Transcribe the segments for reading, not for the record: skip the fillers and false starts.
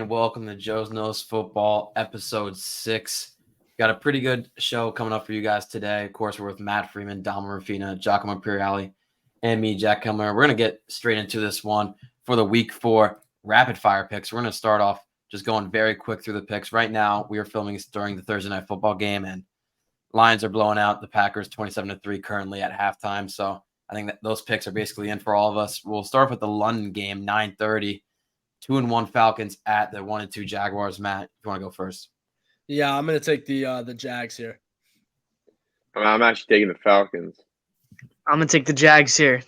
and welcome to Joe's Knows Football, episode 6. Got a pretty good show coming up for you guys today. Of course, we're with Matt Freeman, Dom Rafina, Giacomo Imperiali, and me, Jack Kilmer. We're going to get straight into this one for the week 4 rapid fire picks. We're going to start off just going very quick through the picks. Right now, we are filming during the Thursday night football game, and Lions are blowing out the Packers 27-3 currently at halftime. So I think that those picks are basically in for all of us. We'll start with the London game, 9:30. 2-1 Falcons at the 1-2 Jaguars. Matt, if you want to go first. Yeah, I'm going to take the Jags here. I'm actually taking the Falcons. I'm going to take the Jags here.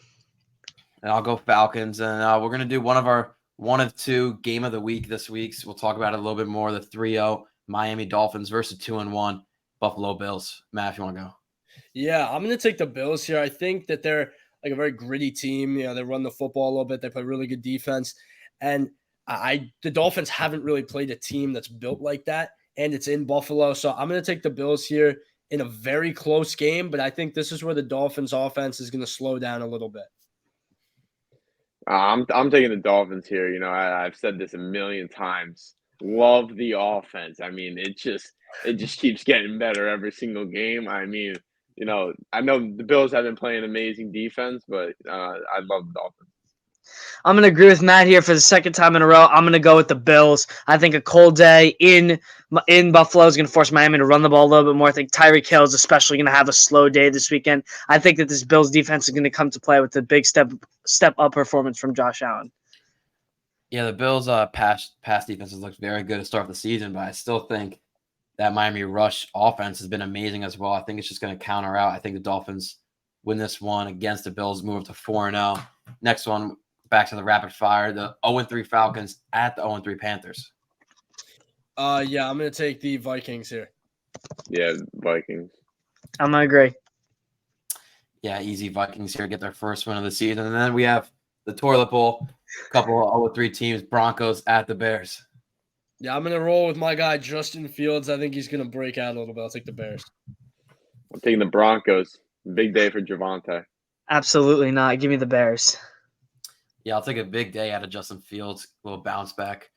And I'll go Falcons. And we're going to do one of our 1 of 2 game of the week this week. So we'll talk about it a little bit more. The 3-0 Miami Dolphins versus 2-1 Buffalo Bills. Matt, if you want to go. Yeah, I'm going to take the Bills here. I think that they're like a very gritty team. You know, they run the football a little bit. They play really good defense. And the Dolphins haven't really played a team that's built like that, and it's in Buffalo. So I'm going to take the Bills here in a very close game, but I think this is where the Dolphins offense is going to slow down a little bit. I'm taking the Dolphins here. You know, I've said this a million times. Love the offense. I mean, it just keeps getting better every single game. I mean, you know, I know the Bills have been playing amazing defense, but I love the Dolphins. I'm going to agree with Matt here for the second time in a row. I'm going to go with the Bills. I think a cold day in Buffalo is going to force Miami to run the ball a little bit more. I think Tyreek Hill is especially going to have a slow day this weekend. I think that this Bills defense is going to come to play with the big step up performance from Josh Allen. Yeah, the Bills' pass defenses looked very good to start the season, but I still think that Miami rush offense has been amazing as well. I think it's just going to counter out. I think the Dolphins win this one against the Bills, move up to 4-0. Next one, back to the rapid fire, the 0-3 Falcons at the 0-3 Panthers. Yeah, I'm going to take the Vikings here. Yeah, Vikings. I'm going to agree. Yeah, easy Vikings here, get their first win of the season. And then we have the Toilet Bowl, a couple of 0-3 teams, Broncos at the Bears. Yeah, I'm going to roll with my guy, Justin Fields. I think he's going to break out a little bit. I'll take the Bears. I'm taking the Broncos. Big day for Javonte. Absolutely not. Give me the Bears. Yeah, I'll take a big day out of Justin Fields. A little bounce back.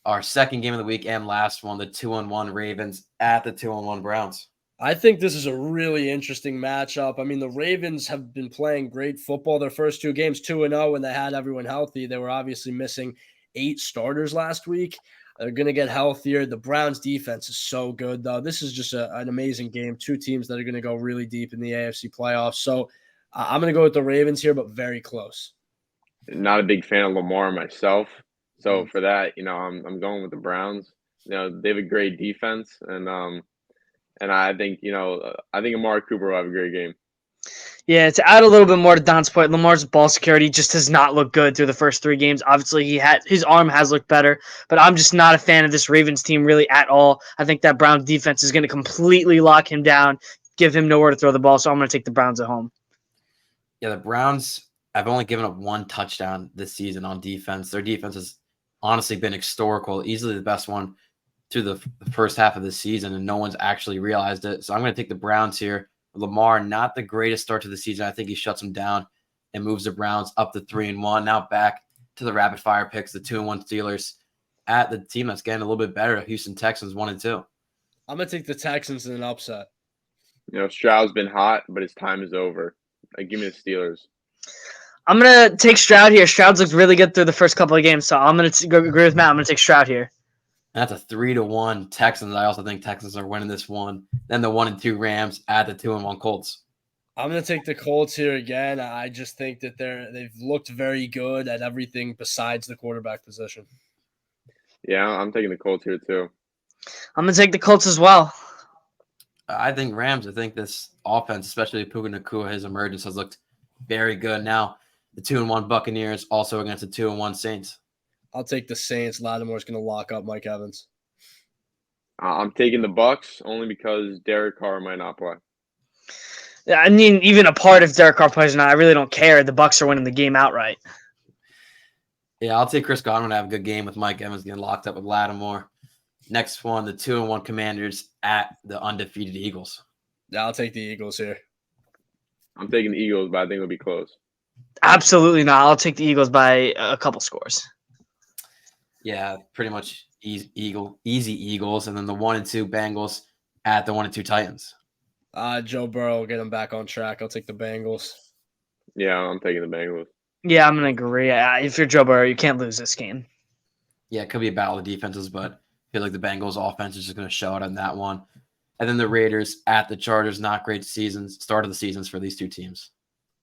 Our second game of the week and last one, the 2-1 Ravens at the 2-1 Browns. I think this is a really interesting matchup. I mean, the Ravens have been playing great football. Their first 2 games, 2-0, when they had everyone healthy. They were obviously missing 8 starters last week. They're going to get healthier. The Browns defense is so good, though. This is just an amazing game. 2 teams that are going to go really deep in the AFC playoffs. So I'm going to go with the Ravens here, but very close. Not a big fan of Lamar myself. So for that, you know, I'm going with the Browns. You know, they have a great defense, and I think, you know, I think Amari Cooper will have a great game. Yeah, to add a little bit more to Don's point, Lamar's ball security just does not look good through the first 3 games. Obviously, his arm has looked better, but I'm just not a fan of this Ravens team really at all. I think that Browns defense is going to completely lock him down, give him nowhere to throw the ball, so I'm going to take the Browns at home. Yeah, the Browns have only given up 1 touchdown this season on defense. Their defense has honestly been historical, easily the best one through the first half of the season, and no one's actually realized it. So I'm going to take the Browns here. Lamar, not the greatest start to the season. I think he shuts them down and moves the Browns up to 3-1. Now back to the rapid fire picks, the 2-1 Steelers at the team that's getting a little bit better, Houston Texans 1-2. I'm going to take the Texans in an upset. You know, Stroud's been hot, but his time is over. Give me the Steelers. I'm going to take Stroud here. Stroud's looked really good through the first couple of games, so I'm going to agree with Matt. I'm going to take Stroud here. That's a 3-1 Texans. I also think Texans are winning this one. Then the 1-2 Rams at the 2-1 Colts. I'm going to take the Colts here again. I just think that they've looked very good at everything besides the quarterback position. Yeah, I'm taking the Colts here too. I'm going to take the Colts as well. I think Rams. I think this offense, especially Puka Nacua, his emergence has looked very good. Now the 2-1 Buccaneers also against the 2-1 Saints. I'll take the Saints. Lattimore's going to lock up Mike Evans. I'm taking the Bucs only because Derek Carr might not play. Yeah, I mean, even a part if Derek Carr plays or not, I really don't care. The Bucs are winning the game outright. Yeah, I'll take Chris Godwin to have a good game with Mike Evans getting locked up with Lattimore. Next one, the 2-1 Commanders at the undefeated Eagles. Yeah, I'll take the Eagles here. I'm taking the Eagles, but I think it'll be close. Absolutely not. I'll take the Eagles by a couple scores. Yeah, pretty much easy Eagles, and then the 1-2 Bengals at the 1-2 Titans. Joe Burrow will get him back on track. I'll take the Bengals. Yeah, I'm taking the Bengals. Yeah, I'm gonna agree. If you're Joe Burrow, you can't lose this game. Yeah, it could be a battle of defenses, but I feel like the Bengals offense is just going to show out on that one. And then the Raiders at the Chargers, not great seasons, start of the seasons for these two teams.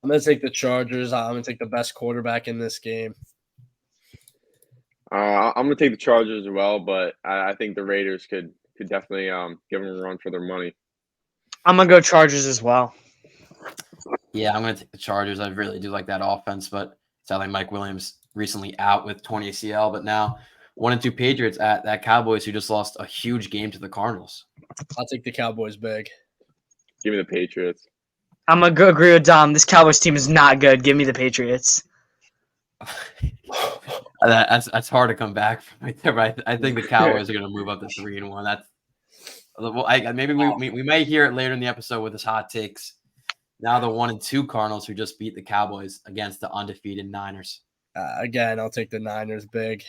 I'm going to take the Chargers. I'm going to take the best quarterback in this game. I'm gonna take the Chargers as well, but I think the Raiders could definitely give them a run for their money. I'm gonna go Chargers as well. Yeah, I'm going to take the Chargers. I really do like that offense, but it's not like Mike Williams recently out with 20 ACL, but now 1-2 Patriots at that Cowboys who just lost a huge game to the Cardinals. I'll take the Cowboys big. Give me the Patriots. I'm gonna go agree with Dom. This Cowboys team is not good. Give me the Patriots. That's hard to come back from right there, but I think the Cowboys are going to move up to 3-1. That's maybe we might hear it later in the episode with his hot takes. Now the 1-2 Cardinals who just beat the Cowboys against the undefeated Niners. Again, I'll take the Niners big.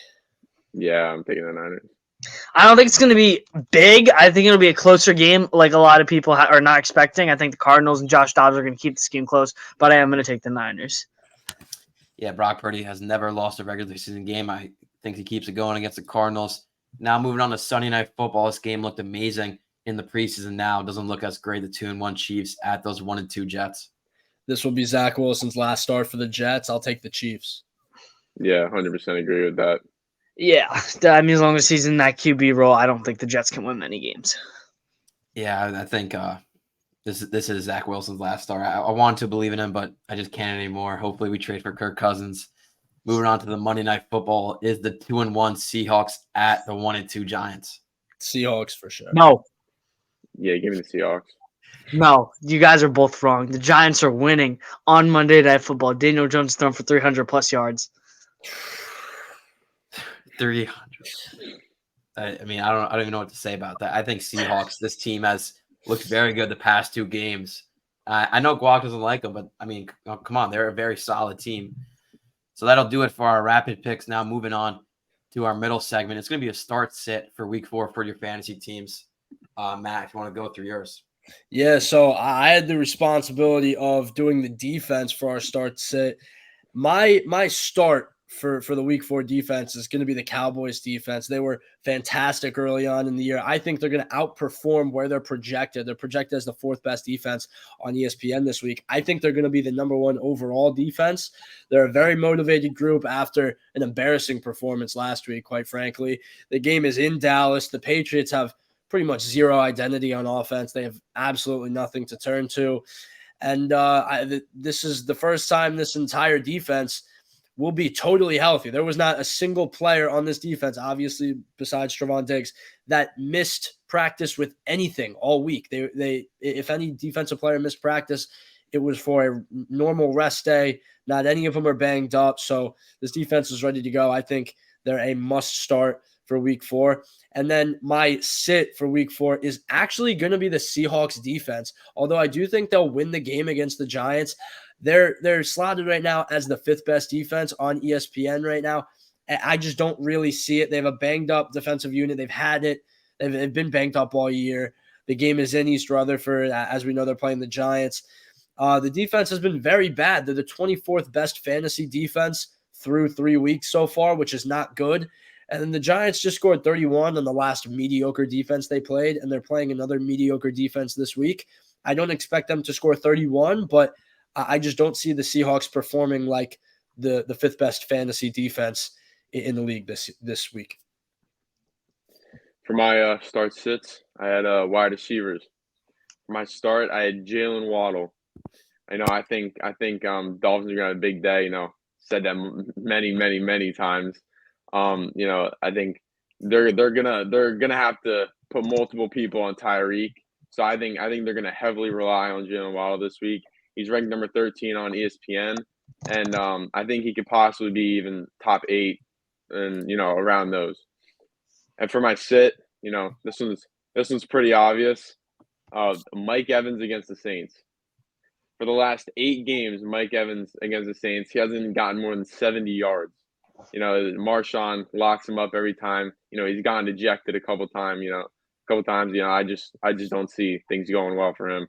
Yeah, I'm taking the Niners. I don't think it's going to be big. I think it'll be a closer game, like a lot of people are not expecting. I think the Cardinals and Josh Dobbs are going to keep this game close, but I am going to take the Niners. Yeah, Brock Purdy has never lost a regular season game. I think he keeps it going against the Cardinals. Now moving on to Sunday Night Football. This game looked amazing in the preseason. Now it doesn't look as great. The 2-1 Chiefs at those 1-2 Jets. This will be Zach Wilson's last start for the Jets. I'll take the Chiefs. Yeah, 100% agree with that. Yeah, I mean, as long as he's in that QB role, I don't think the Jets can win many games. Yeah, I think this is Zach Wilson's last start. I want to believe in him, but I just can't anymore. Hopefully we trade for Kirk Cousins. Moving on to the Monday Night Football is the 2-1 Seahawks at the 1-2 Giants. Seahawks for sure. No, Yeah, give me the Seahawks. no, you guys are both wrong. The Giants are winning on Monday Night Football. Daniel Jones thrown for 300+ yards. 300. I mean, I don't even know what to say about that. I think Seahawks, this team has looked very good the past two games. I know Guac doesn't like them, but I mean, come on, they're a very solid team. So that'll do it for our rapid picks. Now moving on to our middle segment. It's going to be a start sit for week 4 for your fantasy teams. Matt, if you want to go through yours. Yeah, so I had the responsibility of doing the defense for our start sit. My start for the week 4 defense is going to be the Cowboys defense. They were fantastic early on in the year. I think they're going to outperform where they're projected. They're projected as the 4th best defense on ESPN this week. I think they're going to be the number 1 overall defense. They're a very motivated group after an embarrassing performance last week, quite frankly. The game is in Dallas. The Patriots have pretty much zero identity on offense. They have absolutely nothing to turn to. And this is the first time this entire defense will be totally healthy. There was not a single player on this defense, obviously, besides Trevon Diggs, that missed practice with anything all week. They if any defensive player missed practice, it was for a normal rest day. Not any of them are banged up. So this defense is ready to go. I think they're a must start for week 4. And then my sit for week 4 is actually going to be the Seahawks defense. Although I do think they'll win the game against the Giants. They're slotted right now as the 5th best defense on ESPN right now. I just don't really see it. They have a banged up defensive unit. They've had it. They've been banged up all year. The game is in East Rutherford. As we know, they're playing the Giants. The defense has been very bad. They're the 24th best fantasy defense through 3 weeks so far, which is not good. And then the Giants just scored 31 on the last mediocre defense they played, and they're playing another mediocre defense this week. I don't expect them to score 31, but I just don't see the Seahawks performing like the 5th best fantasy defense in the league this week. For my start sits, I had wide receivers. For my start, I had Jalen Waddle. I think Dolphins are gonna have a big day. Said that many times. I think they're gonna have to put multiple people on Tyreek. So I think they're gonna heavily rely on Jalen Waddle this week. He's ranked number 13 on ESPN, and I think he could possibly be even top 8, and around those. And for my sit, this one's pretty obvious. Mike Evans against the Saints. For the last 8 games, Mike Evans against the Saints, he hasn't gotten more than 70 yards. Marshawn locks him up every time. He's gotten ejected a couple times. I just don't see things going well for him.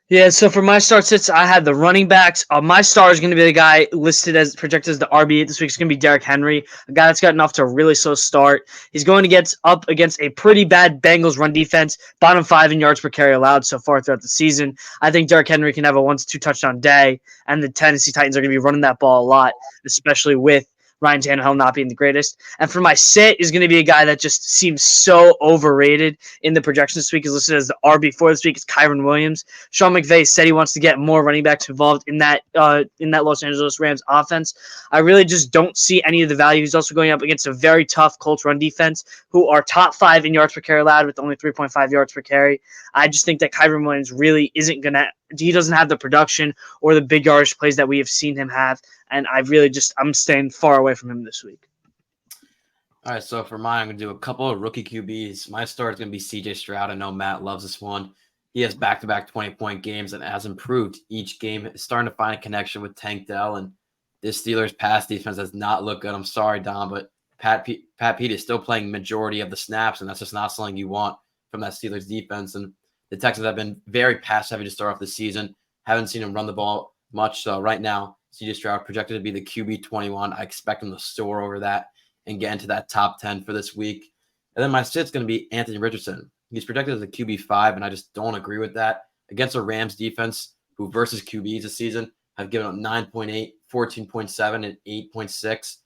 Yeah, so for my start sits, I had the running backs. My star is going to be the guy listed as projected as the RB8 this week. It's going to be Derrick Henry, a guy that's gotten off to a really slow start. He's going to get up against a pretty bad Bengals run defense, bottom 5 in yards per carry allowed so far throughout the season. I think Derrick Henry can have a 1 to 2 touchdown day, and the Tennessee Titans are going to be running that ball a lot, especially with Ryan Tannehill not being the greatest. And for my sit is going to be a guy that just seems so overrated in the projections this week. Is listed as the RB4 this week. It's Kyren Williams. Sean McVay said he wants to get more running backs involved in that Los Angeles Rams offense. I really just don't see any of the value. He's also going up against a very tough Colts run defense who are top 5 in yards per carry allowed with only 3.5 yards per carry. I just think that Kyren Williams really isn't going to – he doesn't have the production or the big yardage plays that we have seen him have. And I'm staying far away from him this week. All right, so for mine, I'm going to do a couple of rookie QBs. My start is going to be CJ Stroud. I know Matt loves this one. He has back-to-back 20-point games and has improved each game. It's starting to find a connection with Tank Dell, and this Steelers pass defense does not look good. I'm sorry, Don, but Pat Pete is still playing majority of the snaps, and that's just not something you want from that Steelers defense. And the Texans have been very pass-heavy to start off the season. Haven't seen him run the ball much. So right now, CJ Stroud projected to be the QB 21. I expect him to soar over that and get into that top 10 for this week. And then my sit's going to be Anthony Richardson. He's projected as a QB 5, and I just don't agree with that. Against a Rams defense who versus QBs this season have given up 9.8, 14.7, and 8.6.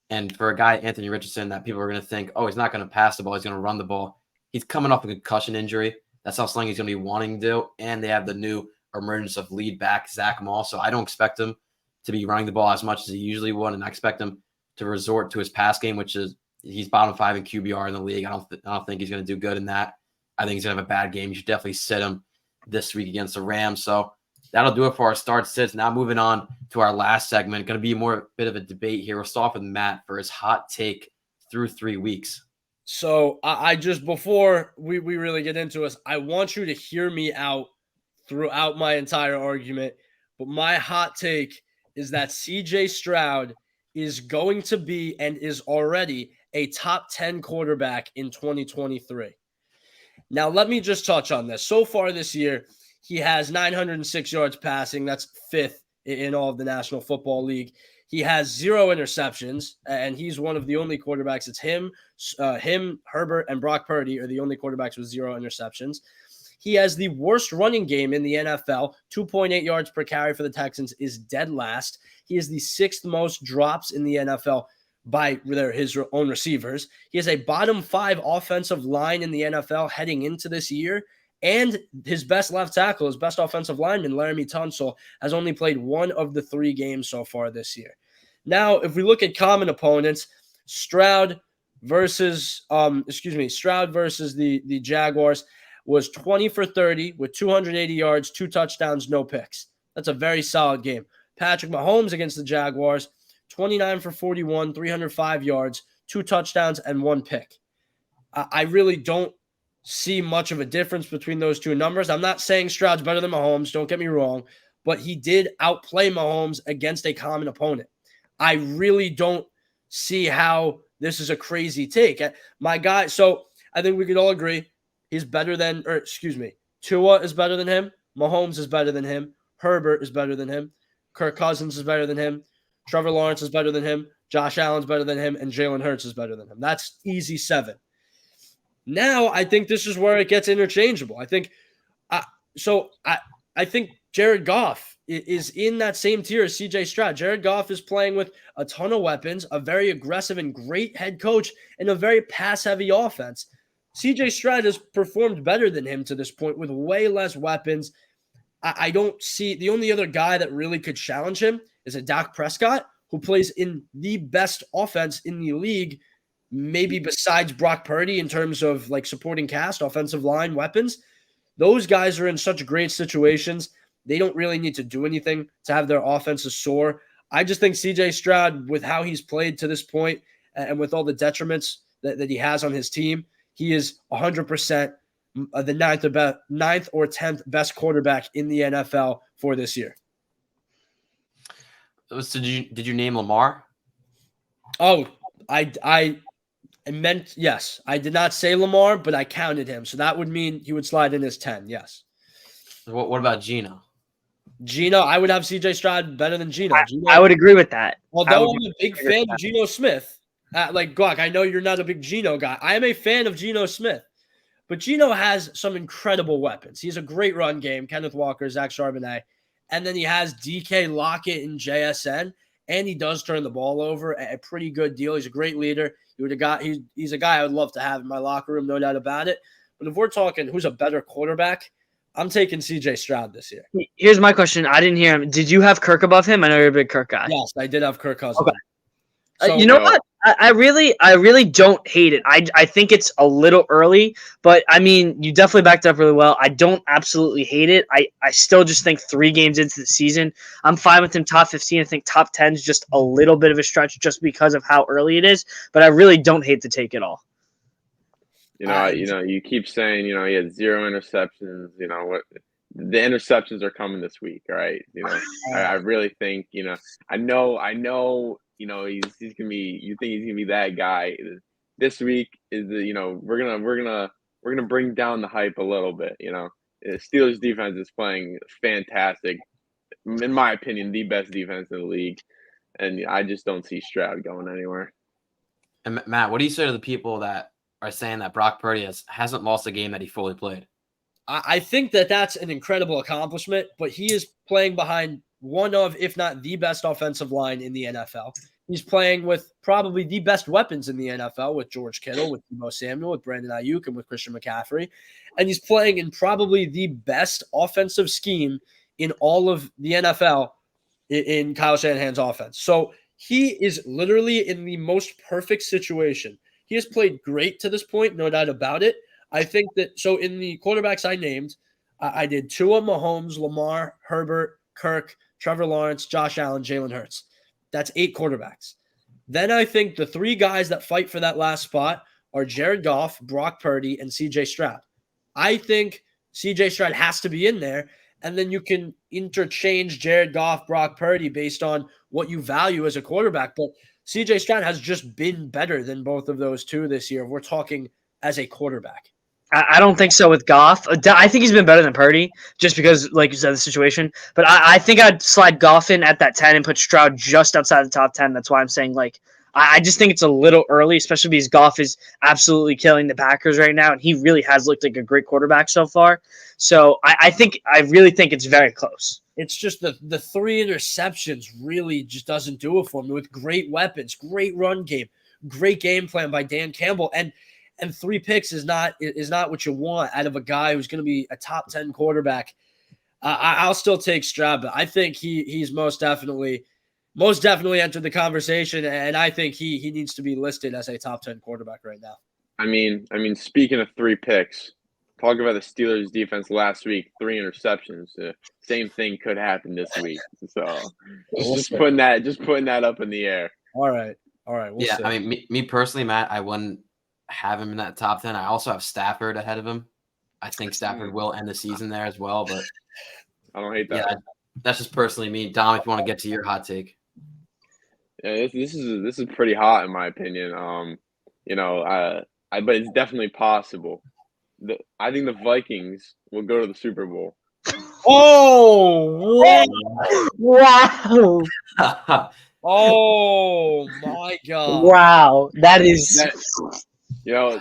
And for a guy, Anthony Richardson, that people are going to think, oh, he's not going to pass the ball, he's going to run the ball. He's coming off a concussion injury. That's how something he's going to be wanting to do. And they have the new emergence of lead back Zach Moss. So I don't expect him to be running the ball as much as he usually would, and I expect him to resort to his pass game, which is he's bottom 5 in QBR in the league. I don't think he's going to do good in that. I think he's going to have a bad game. You should definitely sit him this week against the Rams. So that'll do it for our start sits. Now moving on to our last segment, going to be more a bit of a debate here. We'll start off with Matt for his hot take through 3 weeks. So I just, before we really get into this, I want you to hear me out throughout my entire argument. But my hot take is that CJ Stroud is going to be and is already a top 10 quarterback in 2023. Now, let me just touch on this. So far this year, he has 906 yards passing. That's 5th in all of the National Football League. He has 0 interceptions, and he's one of the only quarterbacks. It's him, Herbert, and Brock Purdy are the only quarterbacks with 0 interceptions. He has the worst running game in the NFL. 2.8 yards per carry for the Texans is dead last. He is the 6th most drops in the NFL by his own receivers. He has a bottom 5 offensive line in the NFL heading into this year. And his best left tackle, his best offensive lineman, Laramie Tunsil, has only played 1 of the 3 games so far this year. Now, if we look at common opponents, Stroud versus the Jaguars was 20 for 30 with 280 yards, 2 touchdowns, no picks. That's a very solid game. Patrick Mahomes against the Jaguars, 29 for 41, 305 yards, 2 touchdowns, and 1 pick. I really don't see much of a difference between those 2 numbers. I'm not saying Stroud's better than Mahomes, don't get me wrong, but he did outplay Mahomes against a common opponent. I really don't see how this is a crazy take. My guy, so I think we could all agree he's better than, Tua is better than him, Mahomes is better than him, Herbert is better than him, Kirk Cousins is better than him, Trevor Lawrence is better than him, Josh Allen's better than him, and Jalen Hurts is better than him. That's easy 7. Now, I think this is where it gets interchangeable. I think Jared Goff is in that same tier as CJ Stroud. Jared Goff is playing with a ton of weapons, a very aggressive and great head coach, and a very pass-heavy offense. CJ Stroud has performed better than him to this point with way less weapons. I don't see – the only other guy that really could challenge him is a Dak Prescott, who plays in the best offense in the league, maybe besides Brock Purdy in terms of like supporting cast, offensive line, weapons. Those guys are in such great situations. They don't really need to do anything to have their offenses soar. I just think CJ Stroud, with how he's played to this point and with all the detriments that he has on his team, he is 100% the ninth or 10th best quarterback in the NFL for this year. So did you name Lamar? Oh, I meant yes. I did not say Lamar, but I counted him, so that would mean he would slide in as 10. Yes. What about Gino? Gino, I would have CJ Stroud better than Gino. I would agree with that. I Although would I'm a big agree fan with of that. Geno Smith, like Glock, I know you're not a big Geno guy. I am a fan of Geno Smith, but Geno has some incredible weapons. He has a great run game, Kenneth Walker, Zach Charbonnet, and then he has DK Lockett and JSN, and he does turn the ball over a pretty good deal. He's a great leader. He's a guy I would love to have in my locker room, no doubt about it. But if we're talking who's a better quarterback, I'm taking CJ Stroud this year. Here's my question. I didn't hear him. Did you have Kirk above him? I know you're a big Kirk guy. Yes, I did have Kirk Cousins. Okay. So, You know what? I really don't hate it. I think it's a little early, but I mean, you definitely backed up really well. I don't absolutely hate it. I still just think 3 games into the season, I'm fine with him top 15. I think top 10 is just a little bit of a stretch just because of how early it is, but I really don't hate the take at all. You keep saying, he had 0 interceptions. What the interceptions are coming this week, right? I really think, I know, he's gonna be. You think he's gonna be that guy? This week is we're gonna bring down the hype a little bit. The Steelers defense is playing fantastic, in my opinion, the best defense in the league, and I just don't see Stroud going anywhere. And Matt, what do you say to the people that are saying that Brock Purdy hasn't lost a game that he fully played? I think that's an incredible accomplishment, but he is playing behind one of, if not the best offensive line in the NFL. He's playing with probably the best weapons in the NFL with George Kittle, with Deebo Samuel, with Brandon Ayuk, and with Christian McCaffrey. And he's playing in probably the best offensive scheme in all of the NFL in Kyle Shanahan's offense. So he is literally in the most perfect situation. He has played great to this point, no doubt about it. I think that so in the quarterbacks I named, I did Tua, Mahomes, Lamar, Herbert, Kirk, Trevor Lawrence, Josh Allen, Jalen Hurts. That's 8 quarterbacks. Then I think the 3 guys that fight for that last spot are Jared Goff, Brock Purdy, and CJ Stroud. I think CJ Stroud has to be in there, and then you can interchange Jared Goff, Brock Purdy based on what you value as a quarterback. But CJ Stroud has just been better than both of those 2 this year. We're talking as a quarterback. I don't think so with Goff. I think he's been better than Purdy just because, like you said, the situation. But I think I'd slide Goff in at that 10 and put Stroud just outside the top 10. That's why I'm saying, I just think it's a little early, especially because Goff is absolutely killing the Packers right now, and he really has looked like a great quarterback so far. So I really think it's very close. It's just the 3 interceptions really just doesn't do it for me with great weapons, great run game, great game plan by Dan Campbell. And 3 picks is not what you want out of a guy who's going to be a top 10 quarterback. I'll still take Stroud, but I think he's most definitely entered the conversation, and I think he needs to be listed as a top 10 quarterback right now. I mean, speaking of 3 picks, talk about the Steelers defense last week, 3 interceptions. Same thing could happen this week. So just putting that up in the air. All right. We'll see. I mean, me personally, Matt, I wouldn't have him in that top 10. I also have Stafford ahead of him. I think Stafford will end the season there as well, but I don't hate that. Yeah, that's just personally me. Dom, if you want to get to your hot take. Yeah, this is pretty hot in my opinion. But it's definitely possible. I think the Vikings will go to the Super Bowl. Oh, Wow. oh my God. Wow. That is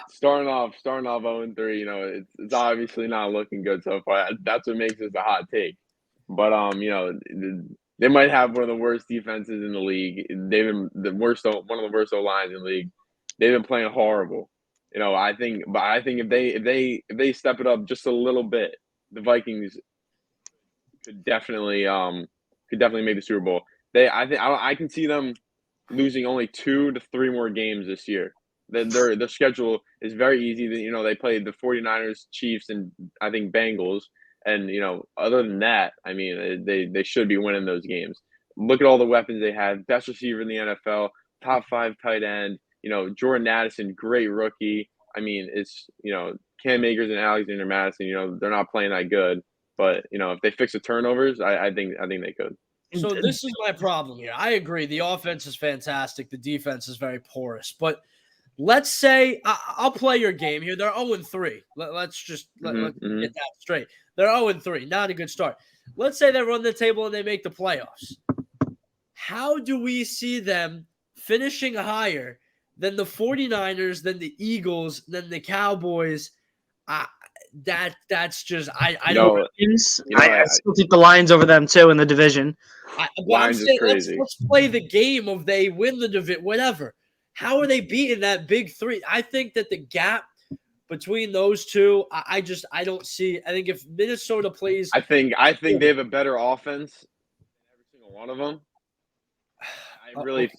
starting off 0-3, it's obviously not looking good so far. That's what makes this a hot take. But they might have one of the worst defenses in the league. They've been one of the worst O-lines in the league. They've been playing horrible. I think if they step it up just a little bit, the Vikings could definitely make the Super Bowl. I can see them losing only 2 to 3 more games this year. Their schedule is very easy. They play the 49ers, Chiefs, and I think Bengals. And other than that, I mean, they should be winning those games. Look at all the weapons they have. Best receiver in the NFL, top 5 tight end. Jordan Addison, great rookie. I mean, it's Cam Akers and Alexander Madison. They're not playing that good. But if they fix the turnovers, I think they could. So this is my problem here. I agree. The offense is fantastic. The defense is very porous. But let's say I'll play your game here. They're 0-3. Let's just let's get that straight. They're 0-3. Not a good start. Let's say they run the table and they make the playoffs. How do we see them finishing higher than the 49ers, than the Eagles, than the Cowboys? That's just I don't. I still keep the Lions over them too in the division. Lions is crazy. Let's play the game of they win the division, whatever. How are they beating that big three? I think that the gap between those two, I don't see. I think if Minnesota plays, I think they have a better offense than every single one of them.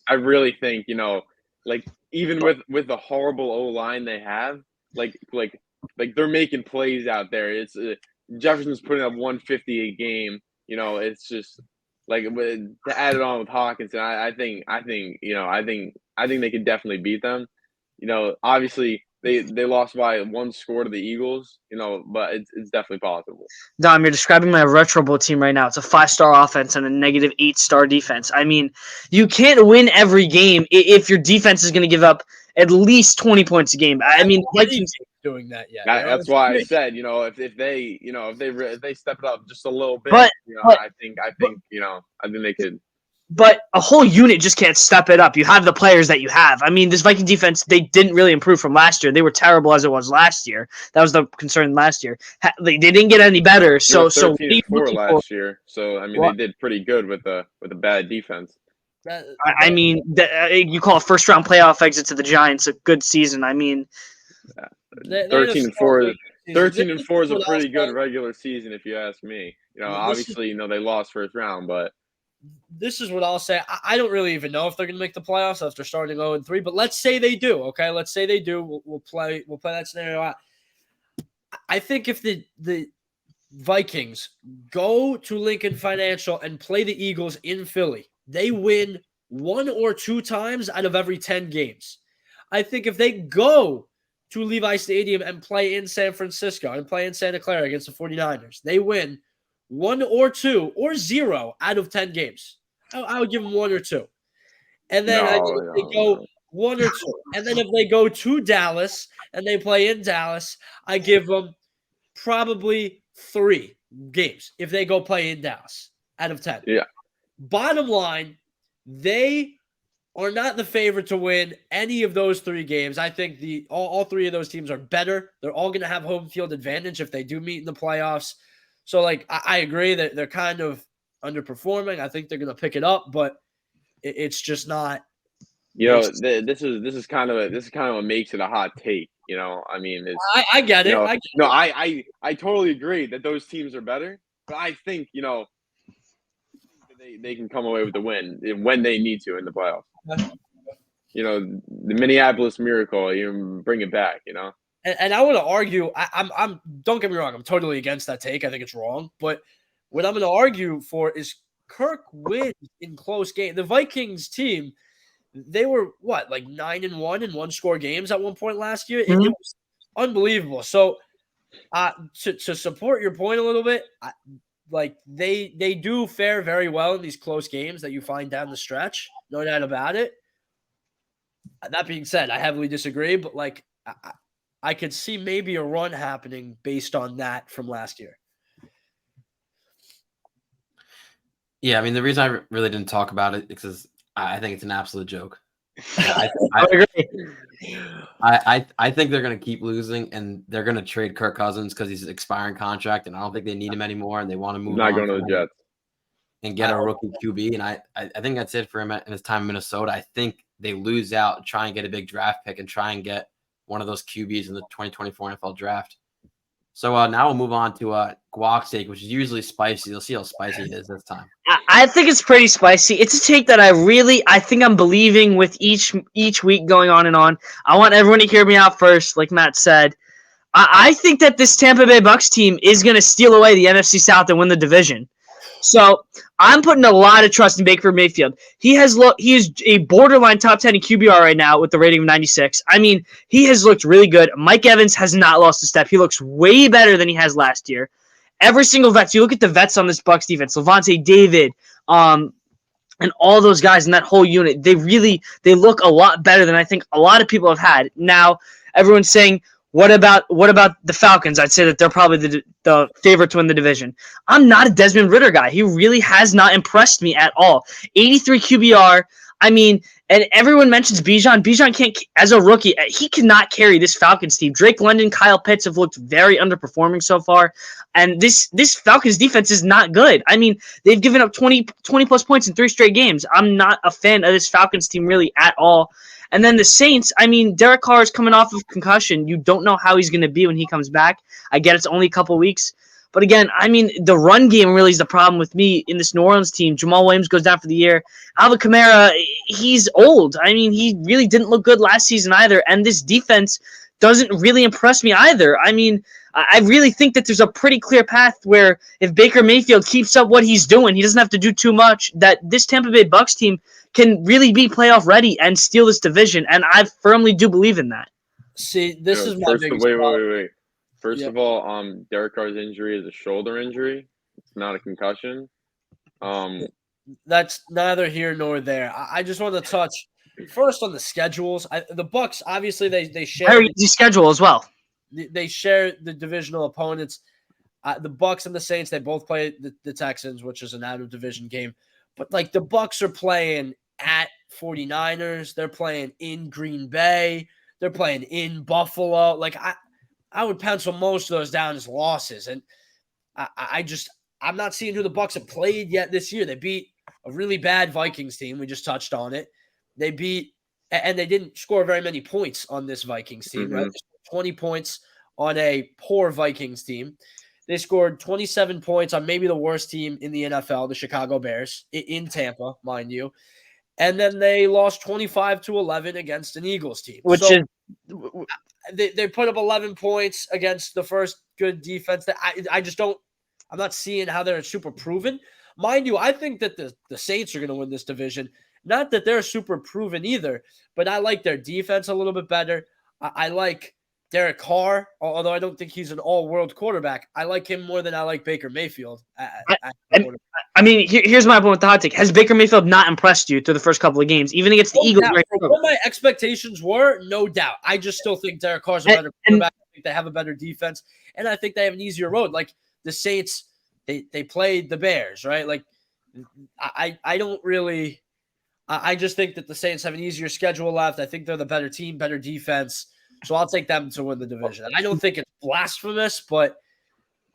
I really think, like even with the horrible O-line they have, like they're making plays out there. It's Jefferson's putting up 150 a game. It's just like to add it on with Hawkinson. I think they could definitely beat them. Obviously they lost by one score to the Eagles. But it's definitely possible. Dom, you're describing my Retro Bowl team right now. It's a 5-star offense and a negative 8-star defense. I mean, you can't win every game if your defense is going to give up at least 20 points a game. I mean, Vikings doing that yet. That's why I said, if they step it up just a little bit, I think they could. But a whole unit just can't step it up. You have the players that you have. I mean, this Viking defense, they didn't really improve from last year. They were terrible as it was last year. That was the concern last year. They didn't get any better. So 13-4 last year. So I mean, they did pretty good with a bad defense. I mean, you call a first-round playoff exit to the Giants a good season. I mean, 13-4 is a pretty good regular season, if you ask me. Obviously, they lost first round, but this is what I'll say. I don't really even know if they're going to make the playoffs after starting 0-3, but let's say they do. Okay, let's say they do. We'll play that scenario out. I think if the Vikings go to Lincoln Financial and play the Eagles in Philly, they win 1 or 2 times out of every 10 games. I think if they go to Levi Stadium and play in San Francisco and play in Santa Clara against the 49ers, they win 1 or 2 or 0 out of 10 games. I would give them 1 or 2. And then if they go 1 or 2. And then if they go to Dallas and they play in Dallas, I give them probably 3 games if they go play in Dallas out of 10. Yeah. Bottom line, they are not the favorite to win any of those 3 games. I think all 3 of those teams are better. They're all going to have home field advantage if they do meet in the playoffs. So, I agree that they're kind of underperforming. I think they're going to pick it up, but it's just not. This is kind of what makes it a hot take. I mean, I get it. I totally agree that those teams are better, but I think they can come away with the win when they need to in the playoffs. The Minneapolis Miracle, bring it back. And I want to argue. I'm don't get me wrong. I'm totally against that take. I think it's wrong. But what I'm going to argue for is Kirk wins in close games. The Vikings team, they were 9-1 in 1-score games at one point last year. Mm-hmm. It was unbelievable. So to support your point a little bit, they do fare very well in these close games that you find down the stretch. No doubt about it. That being said, I heavily disagree. But I could see maybe a run happening based on that from last year. Yeah, I mean, the reason I really didn't talk about it is because I think it's an absolute joke. I think they're going to keep losing, and they're going to trade Kirk Cousins because he's an expiring contract, and I don't think they need him anymore, and they want to move not on going to the Jets and get a rookie QB. And I think that's it for him in his time in Minnesota. I think they lose out, try and get a big draft pick, and try and get one of those QBs in the 2024 NFL draft. So now we'll move on to guac steak, which is usually spicy. You'll see how spicy it is this time. I think it's pretty spicy. It's a take that I think I'm believing with each week going on and on. I want everyone to hear me out first, like Matt said. I think that this Tampa Bay Bucks team is going to steal away the NFC South and win the division. So I'm putting a lot of trust in Baker Mayfield. He is a borderline top 10 in QBR right now with the rating of 96. I mean, he has looked really good. Mike Evans has not lost a step. He looks way better than he has last year. Every single vet. You look at the vets on this Bucs defense: Levante David, and all those guys in that whole unit, they look a lot better than I think a lot of people have had. Now, everyone's saying, what about the Falcons? I'd say that they're probably the favorite to win the division. I'm not a Desmond Ridder guy. He really has not impressed me at all. 83 QBR. I mean, and everyone mentions Bijan. Bijan can't, as a rookie, he cannot carry this Falcons team. Drake London, Kyle Pitts have looked very underperforming so far. And this Falcons defense is not good. I mean, they've given up 20 plus points in 3 straight games. I'm not a fan of this Falcons team really at all. And then the Saints, I mean, Derek Carr is coming off of concussion. You don't know how he's going to be when he comes back. I get it's only a couple weeks. But again, I mean, the run game really is the problem with me in this New Orleans team. Jamal Williams goes down for the year. Alvin Kamara, he's old. I mean, he really didn't look good last season either. And this defense doesn't really impress me either. I mean, I really think that there's a pretty clear path where if Baker Mayfield keeps up what he's doing, he doesn't have to do too much, that this Tampa Bay Bucs team can really be playoff ready and steal this division. And I firmly do believe in that. See, this is my biggest problem. Wait. First of all, Derek Carr's injury is a shoulder injury. It's not a concussion. That's neither here nor there. I just want to touch first on the schedules. The Bucs, obviously, they share very easy schedule as well. They share the divisional opponents. The Bucs and the Saints, they both play the Texans, which is an out of division game. But like the Bucs are playing at 49ers, they're playing in Green Bay, they're playing in Buffalo. Like I would pencil most of those down as losses. And I'm not seeing who the Bucs have played yet this year. They beat a really bad Vikings team. We just touched on it. They didn't score very many points on this Vikings team, right? 20 points on a poor Vikings team. They scored 27 points on maybe the worst team in the NFL, the Chicago Bears, in Tampa, mind you. And then they lost 25-11 against an Eagles team. They put up 11 points against the first good defense. That I'm not seeing how they're super proven. Mind you, I think that the Saints are going to win this division. Not that they're super proven either, but I like their defense a little bit better. I like Derek Carr, although I don't think he's an all-world quarterback. I like him more than I like Baker Mayfield. I mean, here's my point with the hot take. Has Baker Mayfield not impressed you through the first couple of games, even against the Eagles? Right, what my expectations were, no doubt. I just still think Derek Carr's a better quarterback. I think they have a better defense, and I think they have an easier road. Like the Saints, they played the Bears, right? Like I don't really – I just think that the Saints have an easier schedule left. I think they're the better team, better defense. So I'll take them to win the division. And I don't think it's blasphemous, but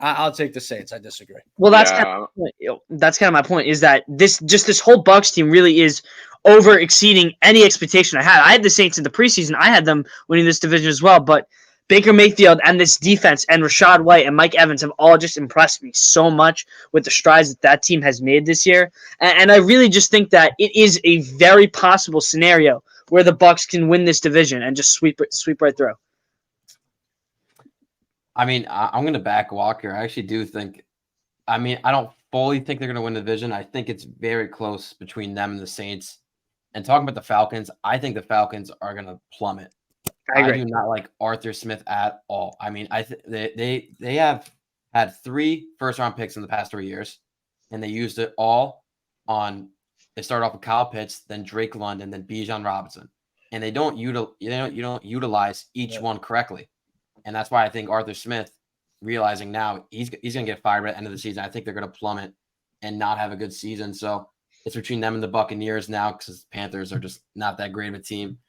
I'll take the Saints. I disagree. Well, that's kind of my point, is that this whole Bucs team really is over exceeding any expectation I had. I had the Saints in the preseason. I had them winning this division as well. But Baker Mayfield and this defense and Rachaad White and Mike Evans have all just impressed me so much with the strides that team has made this year. And I really just think that it is a very possible scenario where the Bucs can win this division and just sweep right through. I mean, I'm going to back Walker. I actually do think – I mean, I don't fully think they're going to win the division. I think it's very close between them and the Saints. And talking about the Falcons, I think the Falcons are going to plummet. I do not like Arthur Smith at all. I mean, they have had 3 first-round picks in the past 3 years, and they used it all on – they started off with Kyle Pitts, then Drake London, then Bijan Robinson. And they don't utilize each one correctly. And that's why I think Arthur Smith, realizing now he's going to get fired at the end of the season. I think they're going to plummet and not have a good season. So it's between them and the Buccaneers now, because the Panthers are just not that great of a team.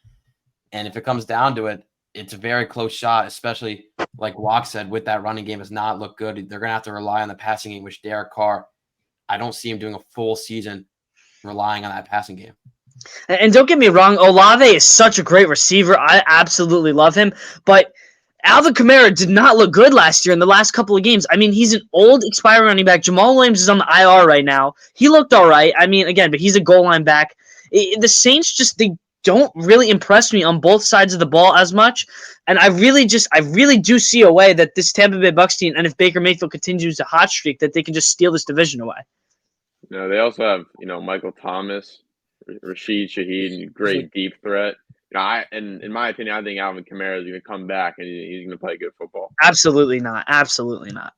And if it comes down to it, it's a very close shot, especially like Walk said, with that running game has not looked good. They're going to have to rely on the passing game, which Derek Carr, I don't see him doing a full season relying on that passing game. And don't get me wrong, Olave is such a great receiver. I absolutely love him. But Alvin Kamara did not look good last year in the last couple of games. I mean, he's an old expiring running back. Jamal Williams is on the IR right now. He looked all right. I mean, again, but he's a goal line back. The Saints they don't really impress me on both sides of the ball as much. And I really do see a way that this Tampa Bay Bucs team, and if Baker Mayfield continues a hot streak, that they can just steal this division away. No, they also have, Michael Thomas, Rashid Shaheed, great deep threat. And in my opinion, I think Alvin Kamara is going to come back and he's going to play good football. Absolutely not. Absolutely not.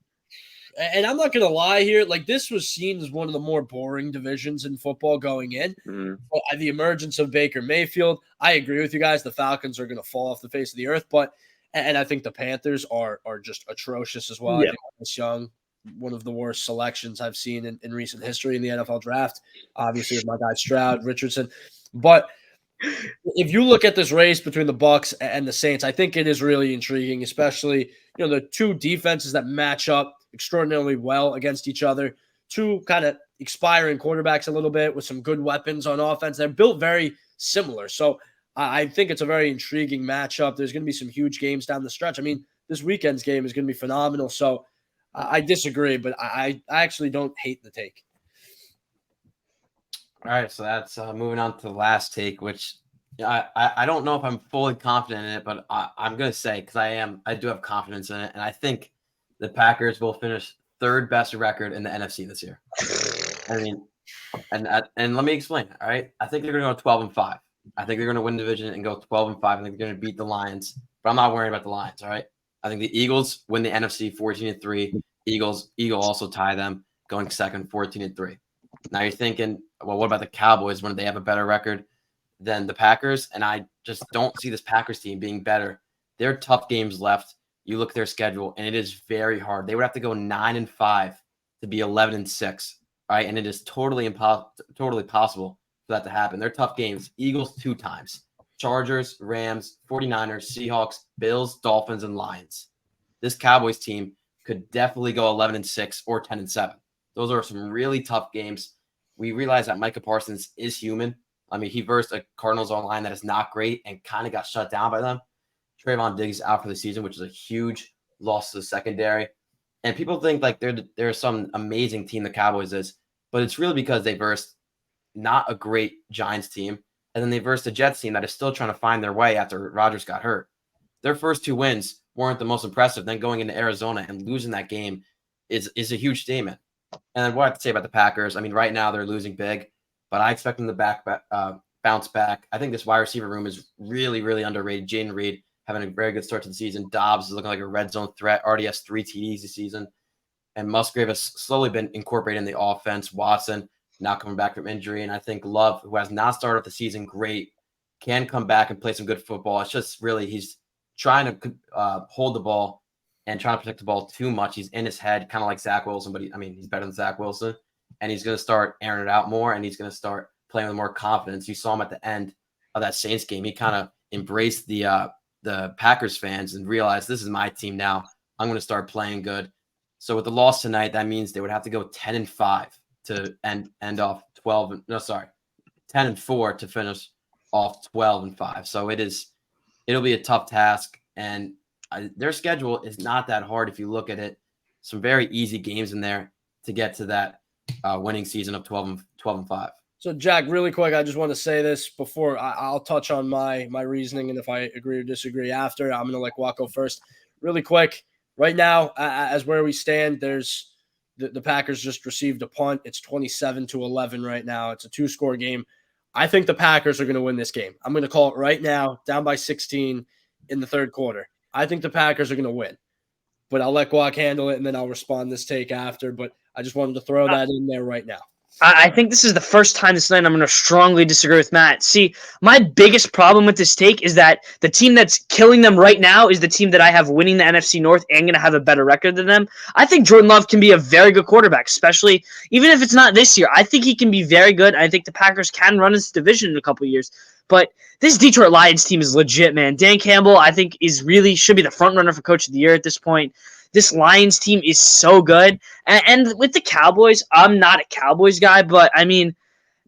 And I'm not going to lie here. Like, this was seen as one of the more boring divisions in football going in. Mhm. But the emergence of Baker Mayfield, I agree with you guys. The Falcons are going to fall off the face of the earth. And I think the Panthers are just atrocious as well. I Yeah. think Bryce Young, one of the worst selections I've seen in recent history in the NFL draft. Obviously, with my guy Stroud, Richardson. But if you look at this race between the Bucs and the Saints, I think it is really intriguing, especially the two defenses that match up extraordinarily well against each other. Two kind of expiring quarterbacks a little bit with some good weapons on offense. They're built very similar, so I think it's a very intriguing matchup. There's going to be some huge games down the stretch. I mean, this weekend's game is going to be phenomenal. So I disagree, but I actually don't hate the take. All right, so that's moving on to the last take, which I don't know if I'm fully confident in it, but I'm going to say, because I do have confidence in it, and I think the Packers will finish third best record in the NFC this year. I mean, and let me explain. All right, I think they're going to go 12-5. I think they're going to win the division and go 12-5. I think they're going to beat the Lions, but I'm not worried about the Lions. All right, I think the Eagles win the NFC 14-3. Eagle also tie them, going second 14-3. Now you're thinking, well, what about the Cowboys when they have a better record than the Packers? And I just don't see this Packers team being better. There are tough games left. You look at their schedule, and it is very hard. They would have to go 9-5 to be 11-6, right? And it is totally possible for that to happen. They're tough games. Eagles 2 times. Chargers, Rams, 49ers, Seahawks, Bills, Dolphins, and Lions. This Cowboys team could definitely go 11-6 or 10-7. Those are some really tough games. We realize that Micah Parsons is human. I mean, he versed a Cardinals online that is not great and kind of got shut down by them. Trayvon Diggs out for the season, which is a huge loss to the secondary. And people think like they're some amazing team the Cowboys is, but it's really because they versed not a great Giants team, and then they versed a Jets team that is still trying to find their way after Rodgers got hurt. Their first 2 wins weren't the most impressive. Then going into Arizona and losing that game is a huge statement. And then what I have to say about the Packers, I mean, right now they're losing big, but I expect them to bounce back. I think this wide receiver room is really, really underrated. Jaden Reed having a very good start to the season. Dobbs is looking like a red zone threat. Already has 3 TDs this season. And Musgrave has slowly been incorporated in the offense. Watson now coming back from injury. And I think Love, who has not started the season great, can come back and play some good football. It's just really he's trying to hold the ball and trying to protect the ball too much. He's in his head, kind of like Zach Wilson, but he's better than Zach Wilson. And he's going to start airing it out more, and he's going to start playing with more confidence. You saw him at the end of that Saints game. He kind of embraced the Packers fans and realized, this is my team now. I'm going to start playing good. So with the loss tonight, that means they would have to go 10-5 to end off 10-4 to finish off 12-5. So it'll be a tough task, and their schedule is not that hard if you look at it. Some very easy games in there to get to that winning season of 12-5. So, Jack, really quick, I just want to say this before I'll touch on my reasoning, and if I agree or disagree after, I'm going to let Guac go first. Really quick, right now, as where we stand, there's the Packers just received a punt. It's 27-11 right now. It's a 2-score game. I think the Packers are going to win this game. I'm going to call it right now, down by 16 in the third quarter. I think the Packers are going to win, but I'll let Guac handle it, and then I'll respond this take after. But I just wanted to throw that in there right now. I think this is the first time this night I'm going to strongly disagree with Matt. See, my biggest problem with this take is that the team that's killing them right now is the team that I have winning the NFC North and going to have a better record than them. I think Jordan Love can be a very good quarterback, especially even if it's not this year. I think he can be very good. I think the Packers can run this division in a couple of years. But this Detroit Lions team is legit, man. Dan Campbell, I think, should be the front runner for Coach of the Year at this point. This Lions team is so good. And with the Cowboys, I'm not a Cowboys guy, but I mean,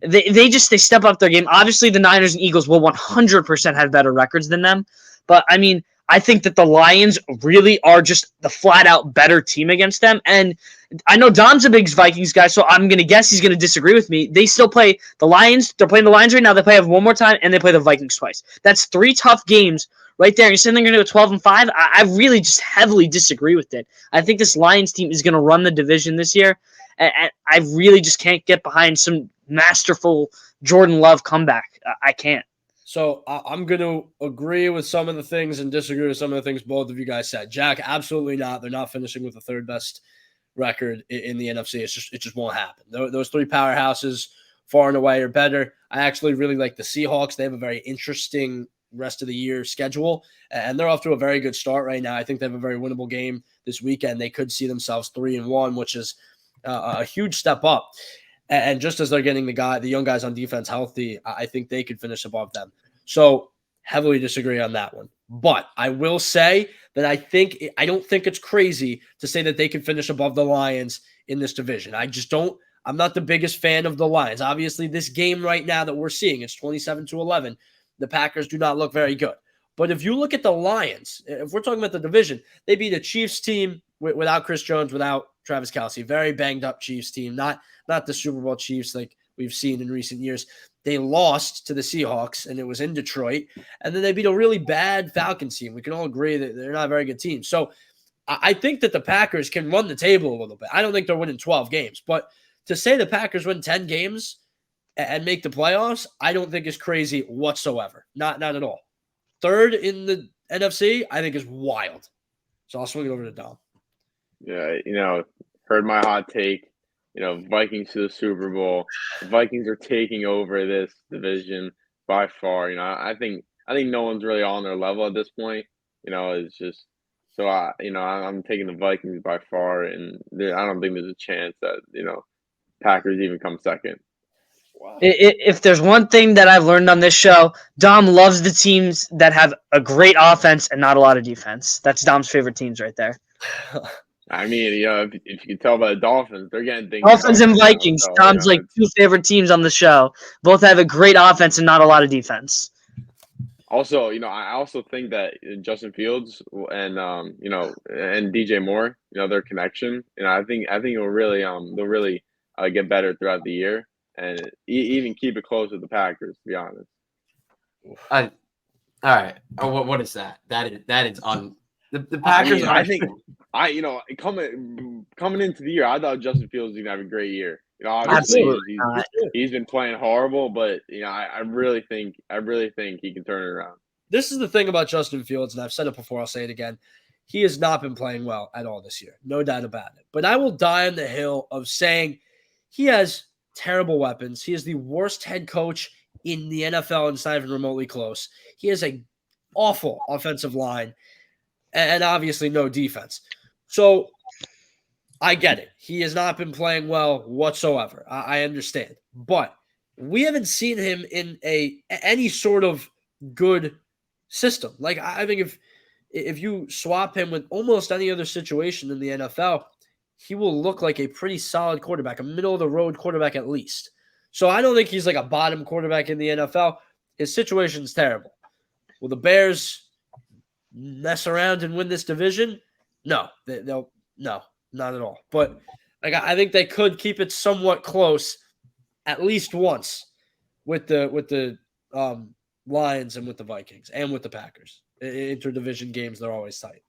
they step up their game. Obviously, the Niners and Eagles will 100% have better records than them. But I mean, I think that the Lions really are just the flat out better team against them. And I know Dom's a big Vikings guy, so I'm going to guess he's going to disagree with me. They still play the Lions. They're playing the Lions right now. They play them one more time, and they play the Vikings twice. That's 3 tough games right there. You're saying they're going to go 12-5? I really just heavily disagree with it. I think this Lions team is going to run the division this year, and I really just can't get behind some masterful Jordan Love comeback. I can't. So I'm going to agree with some of the things and disagree with some of the things both of you guys said. Jack, absolutely not. They're not finishing with the third best record in the NFC. It just won't happen. Those three powerhouses far and away are better. I actually really like the Seahawks. They have a very interesting rest of the year schedule, and they're off to a very good start right now. I think they have a very winnable game this weekend. They could see themselves 3-1, which is a huge step up. And just as they're getting the young guys on defense healthy, I think they could finish above them. So heavily disagree on that one. But I will say that I don't think it's crazy to say that they can finish above the Lions in this division. I'm not the biggest fan of the Lions. Obviously, this game right now that we're seeing, it's 27-11. The Packers do not look very good. But if you look at the Lions, if we're talking about the division, they beat a Chiefs team without Chris Jones, without Travis Kelce. Very banged up Chiefs team, not the Super Bowl Chiefs like we've seen in recent years. They lost to the Seahawks, and it was in Detroit. And then they beat a really bad Falcons team. We can all agree that they're not a very good team. So I think that the Packers can run the table a little bit. I don't think they're winning 12 games. But to say the Packers win 10 games and make the playoffs, I don't think is crazy whatsoever. Not at all. Third in the NFC, I think is wild. So I'll swing it over to Dom. Yeah, heard my hot take. Vikings to the Super Bowl. The Vikings are taking over this division by far. I think no one's really on their level at this point. It's just so I'm taking the Vikings by far, and I don't think there's a chance that Packers even come second. Wow. If there's one thing that I've learned on this show, Dom loves the teams that have a great offense and not a lot of defense. That's Dom's favorite teams right there. I mean, if you can tell by the Dolphins, they're getting things. Dolphins and Vikings. So, Dom's like two favorite teams on the show. Both have a great offense and not a lot of defense. Also, I also think that Justin Fields and and DJ Moore, their connection, I think it'll really they'll really get better throughout the year and even keep it close with the Packers. To be honest. All right. Oh, what is that? That is on the Packers. I think coming into the year, I thought Justin Fields was gonna have a great year. Obviously he's been playing horrible, but I really think he can turn it around. This is the thing about Justin Fields, and I've said it before, I'll say it again. He has not been playing well at all this year. No doubt about it. But I will die on the hill of saying he has terrible weapons. He is the worst head coach in the NFL, and it's not even remotely close. He has an awful offensive line and obviously no defense. So I get it. He has not been playing well whatsoever. I understand. But we haven't seen him in any sort of good system. Like, I think if you swap him with almost any other situation in the NFL, he will look like a pretty solid quarterback, a middle-of-the-road quarterback at least. So I don't think he's like a bottom quarterback in the NFL. His situation's terrible. Will the Bears mess around and win this division? No, they'll no, not at all. But I think they could keep it somewhat close, at least once, with the Lions and with the Vikings and with the Packers. Interdivision games, they're always tight.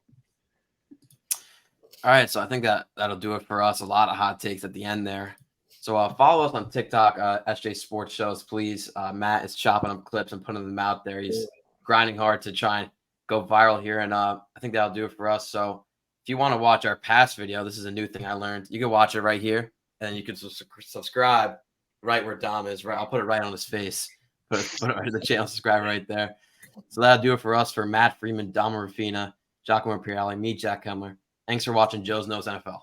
All right, so I think that'll do it for us. A lot of hot takes at the end there. So follow us on TikTok, SJ Sports Shows, please. Matt is chopping up clips and putting them out there. He's grinding hard to try and go viral here, and I think that'll do it for us. So if you want to watch our past video, this is a new thing I learned. You can watch it right here, and you can subscribe right where Dom is. Right, I'll put it right on his face. Put the channel subscribe right there. So that'll do it for us. For Matt Freeman, Dom Rafina, Giacomo Imperiale, me, Jack Kemmler. Thanks for watching Joe's Knows NFL.